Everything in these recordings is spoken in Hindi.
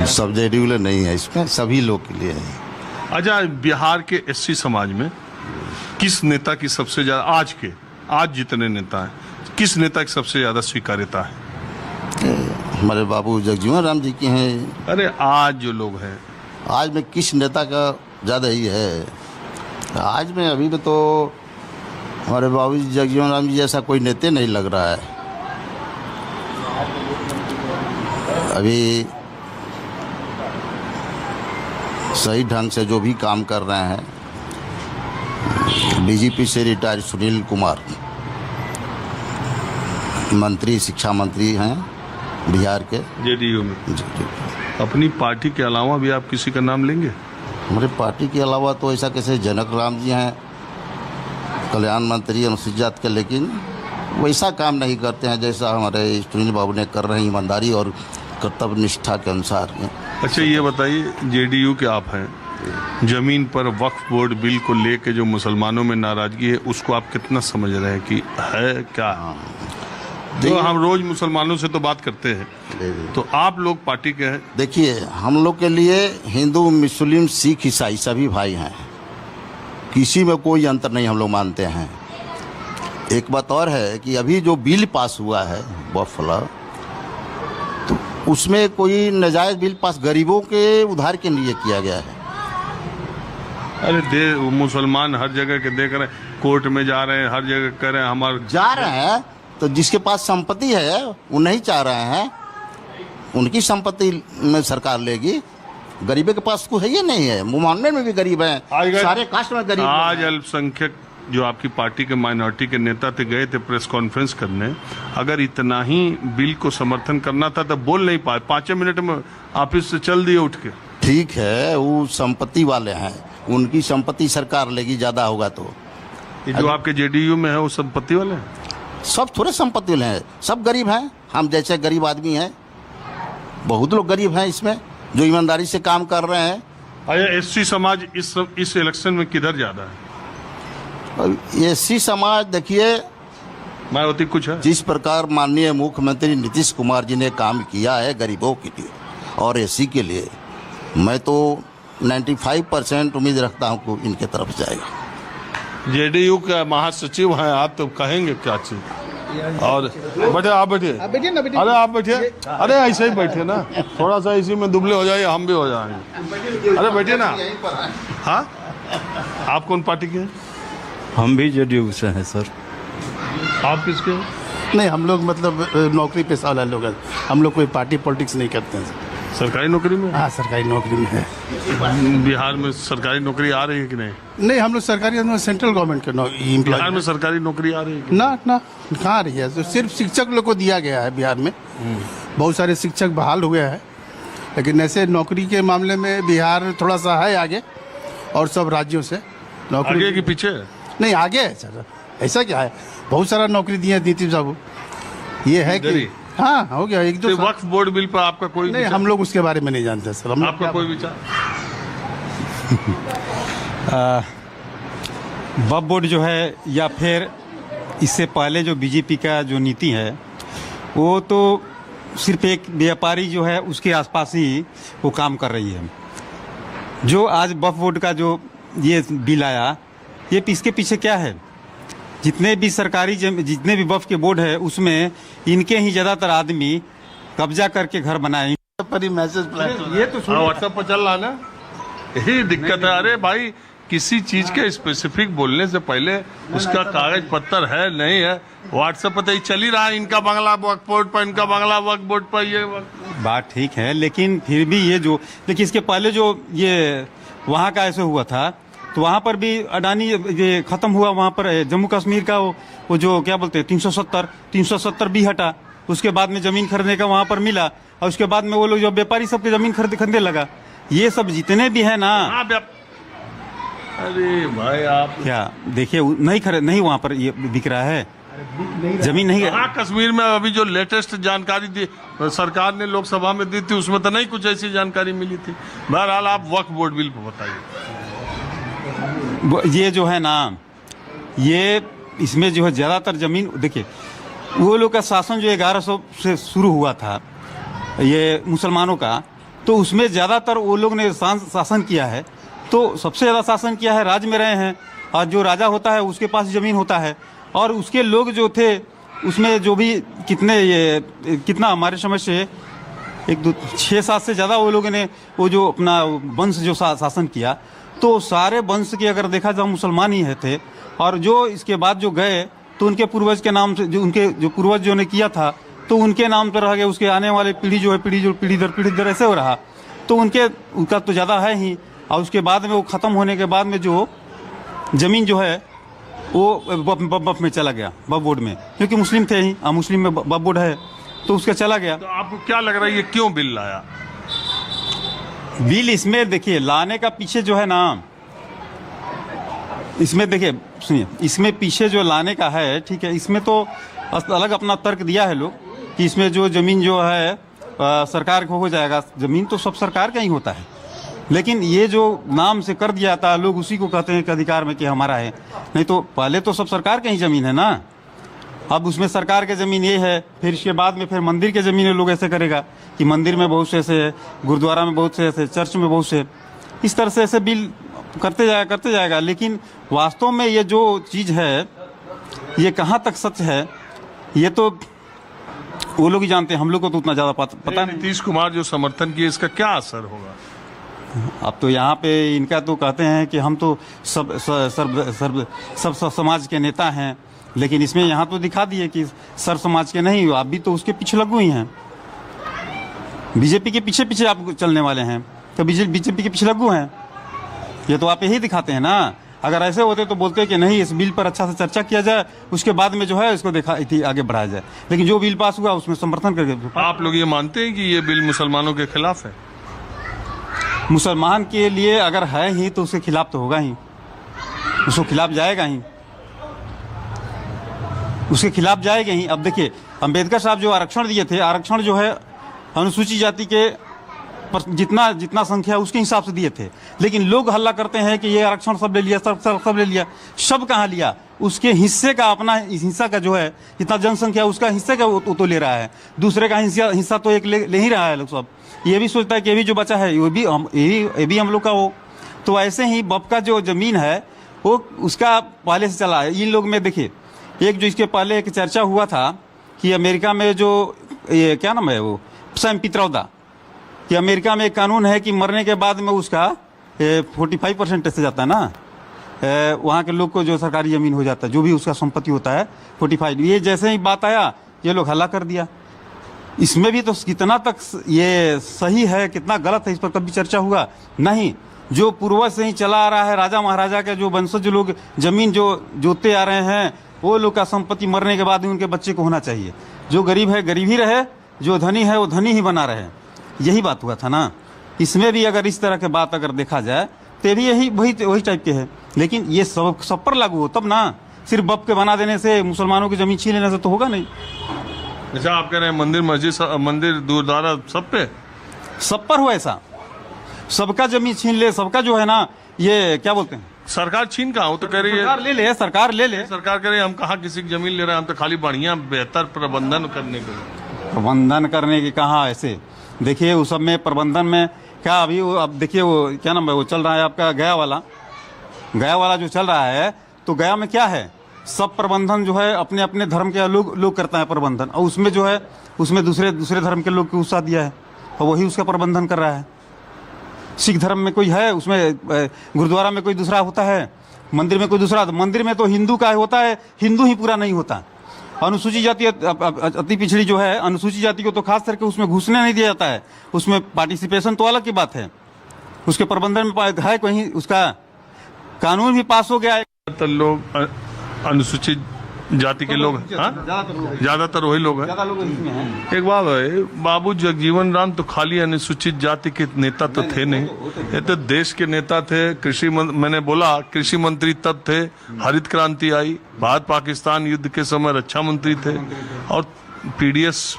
सब जेडीयू ले नहीं है, इसमें सभी लोग के लिए है। अच्छा, बिहार के एससी समाज में किस नेता की सबसे ज्यादा, आज जितने नेता हैं, किस नेता की सबसे ज्यादा स्वीकार्यता है? हमारे बाबू जगजीवन राम जी की हैं। अरे आज जो लोग हैं, आज में किस नेता का ज़्यादा ही है? आज में अभी में तो हमारे बाबू जगजीवन राम जी जैसा कोई नेता नहीं लग रहा है। अभी सही ढंग से जो भी काम कर रहे हैं, डीजीपी से रिटायर सुनील कुमार मंत्री, शिक्षा मंत्री हैं बिहार के, जेडीयू में। जी जी। अपनी पार्टी के अलावा भी आप किसी का नाम लेंगे? हमारे पार्टी के अलावा तो ऐसा कैसे जनक राम जी हैं, कल्याण मंत्री अनुसूचित जाति के, लेकिन वैसा काम नहीं करते हैं जैसा हमारे सुनील बाबू ने कर रहे हैं, ईमानदारी और कर्तव्य निष्ठा के अनुसार। अच्छा, ये बताइए, जेडीयू के आप हैं, जमीन पर वक्फ बोर्ड बिल को लेके जो मुसलमानों में नाराजगी है, उसको आप कितना समझ रहे हैं कि है क्या? तो हम रोज मुसलमानों से तो बात करते हैं, तो आप लोग पार्टी के हैं। देखिए, हम लोग के लिए हिंदू, मुस्लिम, सिख, ईसाई सभी भाई हैं, किसी में कोई अंतर नहीं हम लोग मानते हैं। एक बात और है कि अभी जो बिल पास हुआ है वक्फ वाला, तो उसमें कोई नाजायज बिल पास गरीबों के उधार के लिए किया गया है। अरे मुसलमान हर जगह के देख रहे हैं, कोर्ट में जा रहे हैं, हर जगह कर रहे हैं, हमारे जा रहे हैं, तो जिसके पास संपत्ति है वो नहीं चाह रहे हैं उनकी संपत्ति में सरकार लेगी। गरीबों के पास कुछ है ही नहीं है, मुमानने में भी गरीब हैं, सारे कास्ट में गरीब। आज अल्पसंख्यक जो आपकी पार्टी के माइनॉरिटी के नेता थे, गए थे प्रेस कॉन्फ्रेंस करने, अगर इतना ही बिल को समर्थन करना था तो बोल नहीं पाए, 5 मिनट में ऑफिस से चल दिए उठ के। ठीक है, वो संपत्ति वाले हैं, उनकी संपत्ति सरकार लेगी, ज्यादा होगा तो। ये जो आपके जेडीयू में है वो संपत्ति वाले हैं? सब थोड़े संपत्ति वाले हैं, सब गरीब हैं, हम जैसे गरीब आदमी हैं, बहुत लोग गरीब हैं इसमें जो ईमानदारी से काम कर रहे हैं। अरे एससी समाज इस इलेक्शन में किधर ज्यादा है? एससी समाज देखिए, मायावती कुछ है? जिस प्रकार माननीय मुख्यमंत्री नीतीश कुमार जी ने काम किया है गरीबों के लिए और एससी के लिए, मैं तो 95% उम्मीद रखता हूँ कि इनके तरफ जाएगा। जेडीयू का महासचिव हैं आप, तो कहेंगे क्या चीज? और बैठे, आप बैठिए ना, अरे आप बैठिए, अरे ऐसे ही बैठे ना, थोड़ा सा इसी में दुबले हो जाइए, हम भी हो जाएंगे। अरे बैठिए ना। हाँ, आप कौन पार्टी के हैं? हम भी जेडीयू से हैं सर। आप किसके हैं? नहीं, हम लोग मतलब नौकरी पेशा वाला लोग हैं, हम लोग कोई पार्टी पॉलिटिक्स नहीं करते हैं सर। सरकारी नौकरी में? हाँ, सरकारी नौकरी में है। बिहार में सरकारी नौकरी आ रही है कि नहीं? नहीं, हम लोग सरकारी, सेंट्रल गवर्नमेंट के एम्प्लॉय। बिहार में सरकारी नौकरी आ रही है? ना कहाँ आ रही है, तो सिर्फ शिक्षक लोग को दिया गया है बिहार में। बहुत सारे शिक्षक बहाल हुए हैं, लेकिन ऐसे नौकरी के मामले में बिहार थोड़ा सा है आगे, और सब राज्यों से नौकरी। आगे कि पीछे? नहीं, आगे है सर। ऐसा क्या है, बहुत सारा नौकरी दिया है नीतीश बाबू। ये है कि हाँ, हो गया एक दो। वक्फ बोर्ड बिल पर आपका कोई नहीं, हम लोग उसके बारे में नहीं जानते सर। हम आपका कोई विचार? वक्फ बोर्ड जो है, या फिर इससे पहले जो बीजेपी का जो नीति है, वो तो सिर्फ एक व्यापारी जो है उसके आसपास ही वो काम कर रही है। जो आज वक्फ बोर्ड का जो ये बिल आया, ये इसके पीछे क्या है? जितने भी सरकारी जितने भी वक्फ के बोर्ड है, उसमें इनके ही ज्यादातर आदमी कब्जा करके घर बनाए। पर मैसेज ये तो व्हाट्सएप पर चल रहा है ना, यही दिक्कत है। अरे भाई, किसी चीज के स्पेसिफिक बोलने से पहले उसका कागज पत्तर है नहीं है, व्हाट्सएप पर तो चल ही रहा है, इनका बंगला वक्फ बोर्ड पर, इनका बंगला वक्फ बोर्ड पर। ये बात ठीक है, लेकिन फिर भी ये जो देखिए, इसके पहले जो ये वहाँ का ऐसे हुआ था, तो वहाँ पर भी अडानी ये खत्म हुआ, वहाँ पर जम्मू कश्मीर का वो जो क्या बोलते हैं 370 भी हटा, उसके बाद में जमीन खरीदने का वहाँ पर मिला, और उसके बाद में वो लोग जो व्यापारी सबके जमीन खरीदने लगा। ये सब जितने भी है ना, अरे भाई आप क्या देखिए, नहीं वहाँ पर ये बिक रहा है, जमीन नहीं। कश्मीर में अभी जो लेटेस्ट जानकारी दी सरकार ने लोकसभा में दी थी, उसमें तो नहीं कुछ ऐसी जानकारी मिली थी। बहरहाल आप वक्फ बोर्ड बिल को बताइए। ये जो है ना, ये इसमें जो है ज़्यादातर ज़मीन, देखिए वो लोग का शासन जो 1100 से शुरू हुआ था, ये मुसलमानों का, तो उसमें ज़्यादातर वो लोग ने शासन किया है, तो सबसे ज़्यादा शासन किया है, राज में रहे हैं। और जो राजा होता है उसके पास ज़मीन होता है, और उसके लोग जो थे उसमें जो भी कितना हमारे समझ से 6-7 से ज़्यादा वो लोगों ने वो जो अपना वंश जो शासन किया, तो सारे वंश के अगर देखा जाए मुसलमान ही है थे। और जो इसके बाद जो गए तो उनके पूर्वज के नाम से, जो उनके जो पूर्वज जो ने किया था तो उनके नाम पर रह गए। उसके आने वाले पीढ़ी जो है पीढ़ी दर ऐसे हो रहा, तो उनका तो ज़्यादा है ही। और उसके बाद में वो ख़त्म होने के बाद में जो ज़मीन जो है वो वक्फ में चला गया, वक्फ बोर्ड में, क्योंकि मुस्लिम थे ही, मुस्लिम में वक्फ बोर्ड है तो उसका चला गया। तो आपको क्या लग रहा है ये क्यों बिल लाया? बिल इसमें देखिए लाने का पीछे जो है ना, इसमें देखिए सुनिए, इसमें पीछे जो लाने का है, ठीक है, इसमें तो अलग अपना तर्क दिया है लोग कि इसमें जो ज़मीन जो है सरकार को हो जाएगा। ज़मीन तो सब सरकार का ही होता है, लेकिन ये जो नाम से कर दिया था लोग उसी को कहते हैं कि अधिकार में कि हमारा है। नहीं तो पहले तो सब सरकार का ही ज़मीन है ना। अब उसमें सरकार की ज़मीन ये है, फिर इसके बाद में फिर मंदिर के ज़मीन लोग ऐसे करेगा कि मंदिर में बहुत से ऐसे है, गुरुद्वारा में बहुत से ऐसे, चर्च में बहुत से, इस तरह से ऐसे बिल करते जाएगा। लेकिन वास्तव में ये जो चीज़ है ये कहाँ तक सच है ये तो वो लोग ही जानते हैं, हम लोग को तो उतना ज़्यादा पता नहीं। नीतीश कुमार जो समर्थन किए इसका क्या असर होगा? अब तो यहाँ पे इनका तो कहते हैं कि हम तो सब समाज के नेता हैं, लेकिन इसमें यहाँ तो दिखा दिए कि सर्व समाज के नहीं, आप भी तो उसके पीछे लगू ही हैं। बीजेपी के पीछे आप चलने वाले हैं, तो बीजेपी के पीछे लगू हैं, ये तो आप यही दिखाते हैं ना। अगर ऐसे होते तो बोलते कि नहीं, इस बिल पर अच्छा से चर्चा किया जाए, उसके बाद में जो है इसको आगे बढ़ाया जाए। लेकिन जो बिल पास हुआ उसमें समर्थन करके। आप लोग ये मानते हैं कि ये बिल मुसलमानों के खिलाफ है? मुसलमान के लिए अगर है ही तो उसके खिलाफ तो होगा ही, उसको खिलाफ जाएगा ही, उसके खिलाफ जाएगा ही। अब देखिए अंबेडकर साहब जो आरक्षण दिए थे, आरक्षण जो है अनुसूचित जाति के जितना संख्या उसके हिसाब से दिए थे, लेकिन लोग हल्ला करते हैं कि ये आरक्षण सब ले लिया, सब ले लिया। सब कहाँ लिया? उसके हिस्से का, अपना हिस्सा का जो है जितना जनसंख्या उसका हिस्से का वो तो ले रहा है, दूसरे का हिस्सा तो एक ले ही रहा है लोग सब। ये भी सोचता है कि ये भी जो बचा है ये भी हम लोग का हो। तो ऐसे ही बप का जो ज़मीन है वो उसका पहले से चला है। इन लोग में देखिए एक जो इसके पहले एक चर्चा हुआ था कि अमेरिका में जो ये क्या नाम है वो सैम पित्रोदा, कि अमेरिका में एक कानून है कि मरने के बाद में उसका 45% से जाता है ना, वहाँ के लोग को जो सरकारी ज़मीन हो जाता है, जो भी उसका संपत्ति होता है 45। ये जैसे ही बात आया ये लोग हल्ला कर दिया। इसमें भी तो कितना तक ये सही है कितना गलत है इस पर कभी चर्चा हुआ नहीं। जो पूर्वज से ही चला आ रहा है, राजा महाराजा के जो वंशज लोग ज़मीन जो जोतते आ रहे हैं, वो लोग का संपत्ति मरने के बाद ही उनके बच्चे को होना चाहिए। जो गरीब है गरीब ही रहे, जो धनी है वो धनी ही बना रहे, यही बात हुआ था ना। इसमें भी अगर इस तरह के बात अगर देखा जाए तो भी यही वही टाइप के है। लेकिन ये सब पर लागू हो तब ना, सिर्फ बप के बना देने से, मुसलमानों की ज़मीन छीन लेने से तो होगा नहीं। अच्छा, आप कह रहे हैं मंदिर मस्जिद मंदिर गुरुद्वारा सब पर हो ऐसा, सबका ज़मीन छीन ले, सबका जो है ना, ये क्या बोलते हैं, सरकार छीन कहाँ हो तो कह रही है सरकार ले ले। सरकार कह रही है हम कहाँ किसी की जमीन ले रहे हैं, हम तो खाली बढ़िया बेहतर प्रबंधन करने के लिए। प्रबंधन करने की कहाँ ऐसे, देखिए उस सब में प्रबंधन में क्या अभी अब देखिए वो क्या नाम है वो चल रहा है आपका गया वाला जो चल रहा है, तो गया में क्या है, सब प्रबंधन जो है अपने अपने धर्म के लोग करता है प्रबंधन, और उसमें जो है उसमें दूसरे धर्म के लोग को उत्साह दिया है और वही उसका प्रबंधन कर रहा है। सिख धर्म में कोई है, उसमें गुरुद्वारा में कोई दूसरा होता है, मंदिर में कोई दूसरा, मंदिर में तो हिंदू का होता है, हिंदू ही पूरा नहीं होता। अनुसूचित जाति अति पिछड़ी जो है, अनुसूचित जाति को तो खास करके उसमें घुसने नहीं दिया जाता है, उसमें पार्टिसिपेशन तो अलग की बात है, उसके प्रबंधन में है कहीं उसका कानून भी पास हो गया है। तो लोग अनुसूचित जाति के लोग, ज्यादातर वही लोग हैं। एक बात है, बाबू जगजीवन राम तो खाली अनुसूचित जाति के नेता तो थे नहीं, ये तो देश के नेता थे। मैंने बोला कृषि मंत्री तब थे, हरित क्रांति आई, भारत पाकिस्तान युद्ध के समय रक्षा मंत्री थे, और पीडीएस।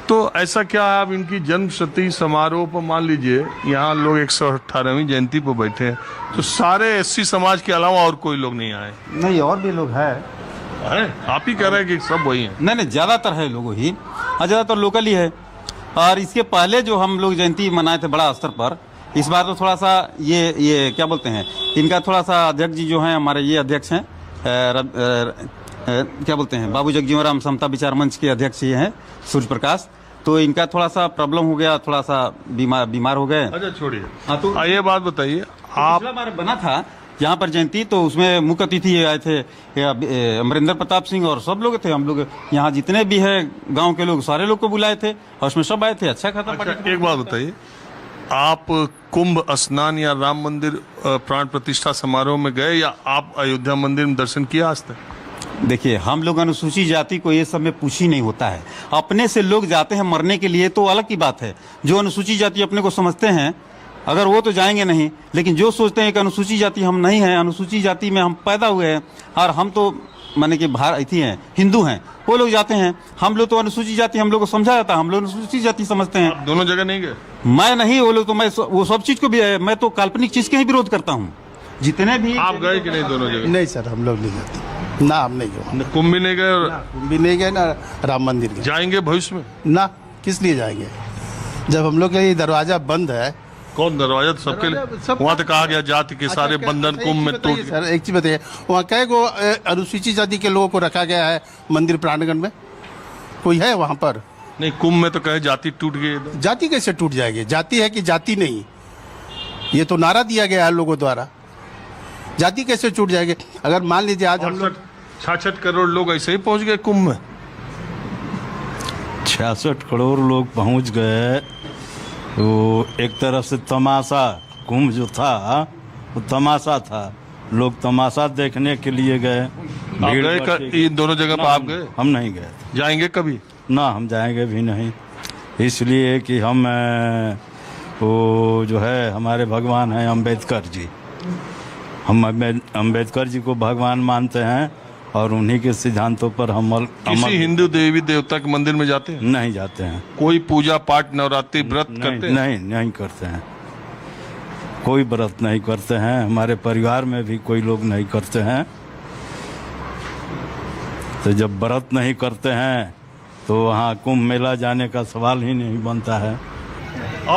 तो ऐसा क्या है, अब इनकी जन्म शती समारोह पर मान लीजिए यहाँ लोग 118वीं जयंती पर बैठे हैं, तो सारे एससी समाज के अलावा और कोई लोग नहीं आए? नहीं, और भी लोग हैं। आप ही कह रहे हैं कि सब वही हैं? नहीं, ज्यादातर है लोग ही, ज़्यादातर लोकल ही है। और इसके पहले जो हम लोग जयंती मनाए थे बड़ा स्तर पर, इस बार तो थोड़ा सा ये क्या बोलते हैं, इनका थोड़ा सा अध्यक्ष जी जो हैं हमारे ये अध्यक्ष हैं क्या बोलते हैं, बाबू जगजीवन राम समता विचार मंच के अध्यक्ष ये हैं सूर्य प्रकाश। तो इनका थोड़ा सा प्रॉब्लम हो गया, थोड़ा सा बीमार हो गए। अच्छा छोड़िए। हाँ, तो ये बात बताइए, आप पिछला बार बना था यहाँ पर जयंती, तो उसमें मुख्य अतिथि आए थे अमरिंदर प्रताप सिंह और सब लोग थे। हम लोग यहाँ जितने भी है गांव के लोग सारे लोग को बुलाए थे और उसमें सब आए थे। अच्छा खाता। अच्छा, एक बात बताइए, आप कुंभ स्नान या राम मंदिर प्राण प्रतिष्ठा समारोह में गए या आप अयोध्या मंदिर में दर्शन किया आज तक? देखिए, हम लोग अनुसूचित जाति को ये सब में पूछ ही नहीं होता है। अपने से लोग जाते हैं मरने के लिए तो अलग की बात है। जो अनुसूचित जाति अपने को समझते हैं अगर वो तो जाएंगे नहीं, लेकिन जो सोचते हैं कि अनुसूचित जाति हम नहीं हैं, अनुसूचित जाति में हम पैदा हुए हैं और हम तो माने कि भारतीय हैं, हिंदू हैं, वो लोग जाते हैं। हम लोग तो अनुसूचित जाति, हम लोग को समझा जाता है, हम लोग अनुसूचित जाति समझते हैं। आप दोनों जगह नहीं गए? मैं नहीं, वो लोग तो मैं वो सब चीज को भी, मैं तो काल्पनिक चीज के ही विरोध करता हूँ जितने भी। आप गए कि नहीं दोनों जगह? नहीं सर, हम लोग नहीं जाते ना, हम नहीं गए। कुंभ भी नहीं गए और कुंभ भी नहीं गए ना राम मंदिर गए। जाएंगे भविष्य में? ना, किस लिए जाएंगे जब हम लोग का ये दरवाजा बंद है। कौन दरवाजा? तो सबके लिए वहाँ तो कहा गया जाति के सारे बंधन कुंभ में टूट। सर एक चीज बताइए, वहाँ कई को अनुसूचित जाति के लोगों को रखा गया है मंदिर प्रांगण में? कोई है वहाँ पर? नहीं, कुंभ में तो कहे जाति टूट गई। जाति कैसे टूट जाएगी? जाति है कि जाति नहीं, ये तो नारा दिया गया है लोगों द्वारा। जाति कैसे टूट जाएगी? अगर मान लीजिए आज हम लोग 66 करोड़ लोग ऐसे ही पहुंच गए कुंभ में। 66 करोड़ लोग पहुंच गए। वो एक तरफ से तमाशा, कुंभ जो था वो तमाशा था, लोग तमाशा देखने के लिए गए। आप गए इन दोनों जगह पर? आप गए? हम नहीं गए। जाएंगे कभी? ना, हम जाएंगे भी नहीं, इसलिए कि हम वो जो है हमारे भगवान हैं अम्बेडकर जी, हम अम्बेडकर जी को भगवान मानते हैं और उन्हीं के सिद्धांतों पर हम किसी हिंदू देवी देवता के मंदिर में जाते हैं? नहीं जाते हैं। कोई पूजा पाठ नवरात्रि व्रत करते हैं? नहीं करते हैं, कोई व्रत नहीं करते हैं। हमारे परिवार में भी कोई लोग नहीं करते हैं। तो जब व्रत नहीं करते हैं तो वहाँ कुंभ मेला जाने का सवाल ही नहीं बनता है।